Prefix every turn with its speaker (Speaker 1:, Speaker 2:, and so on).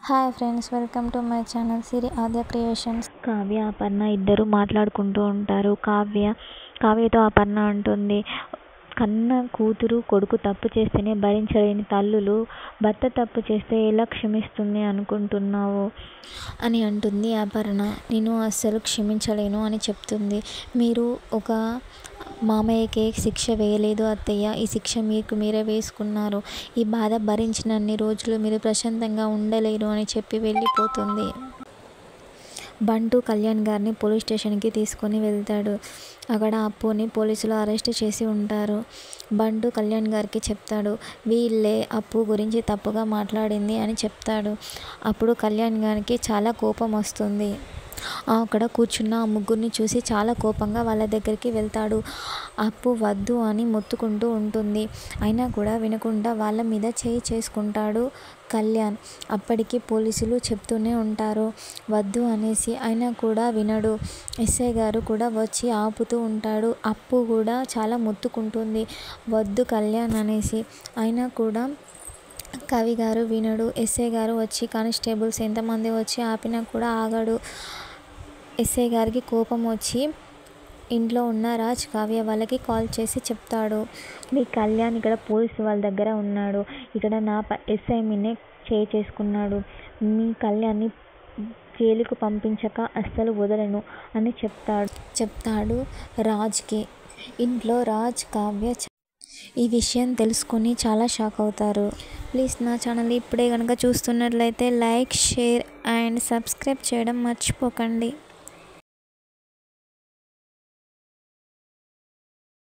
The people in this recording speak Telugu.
Speaker 1: Hi friends, welcome to my channel Siri Aadya creations.
Speaker 2: Kavya Aparna ఇద్దరు మాట్లాడుకుంటూ ఉంటారు. కావ్యతో అపర్ణ అంటుంది, కన్న కూతురు కొడుకు తప్పు చేస్తేనే భరించలేని తల్లులు భర్త తప్పు చేస్తే ఎలా క్షమిస్తుంది అనుకుంటున్నావు
Speaker 1: అని అంటుంది అపర్ణ. నేను అస్సలు క్షమించలేను అని చెప్తుంది. మీరు ఒక మామయ్యకే శిక్ష వేయలేదు అత్తయ్య, ఈ శిక్ష మీకు మీరే వేసుకున్నారు. ఈ బాధ భరించినన్ని రోజులు మీరు ప్రశాంతంగా ఉండలేరు అని చెప్పి వెళ్ళిపోతుంది. బంటు కళ్యాణ్ గారిని పోలీస్ స్టేషన్కి తీసుకొని వెళ్తాడు. అక్కడ అప్పుని పోలీసులు అరెస్ట్ చేసి ఉంటారు. బంటు కళ్యాణ్ గారికి చెప్తాడు, వీళ్ళే అప్పు గురించి తప్పుగా మాట్లాడింది అని చెప్తాడు. అప్పుడు కళ్యాణ్ గారికి చాలా కోపం వస్తుంది. అక్కడ కూర్చున్న ఆ ముగ్గురిని చూసి చాలా కోపంగా వాళ్ళ దగ్గరికి వెళ్తాడు. అప్పు వద్దు అని మొత్తుకుంటూ ఉంటుంది. అయినా కూడా వినకుండా వాళ్ళ మీద చేయి చేసుకుంటాడు కళ్యాణ్. అప్పటికి పోలీసులు చెప్తూనే ఉంటారు వద్దు అనేసి, అయినా కూడా వినడు. ఎస్ఐ గారు కూడా వచ్చి ఆపుతూ ఉంటాడు. అప్పు కూడా చాలా మొత్తుకుంటుంది వద్దు కళ్యాణ్ అనేసి, అయినా కూడా కవి గారు వినడు. ఎస్ఐ గారు వచ్చి కానిస్టేబుల్స్ ఎంతమంది వచ్చి ఆపినా కూడా ఆగడు. ఎస్ఐ గారికి కోపం వచ్చి ఇంట్లో ఉన్న రాజ్, కావ్య వాళ్ళకి కాల్ చేసి చెప్తాడు,
Speaker 2: మీ కళ్యాణ్ ఇక్కడ పోలీసు వాళ్ళ దగ్గర ఉన్నాడు, ఇక్కడ నా ఎస్ఐ మీనే చేయి చేసుకున్నాడు, మీ కళ్యాణ్ని జైలుకు పంపించక అస్సలు వదలను అని చెప్తాడు
Speaker 1: రాజ్కి. ఇంట్లో రాజ్, కావ్య ఈ విషయం తెలుసుకొని చాలా షాక్ అవుతారు. ప్లీజ్ నా ఛానల్ ఇప్పుడే కనుక చూస్తున్నట్లయితే లైక్, షేర్ అండ్ సబ్స్క్రైబ్ చేయడం మర్చిపోకండి.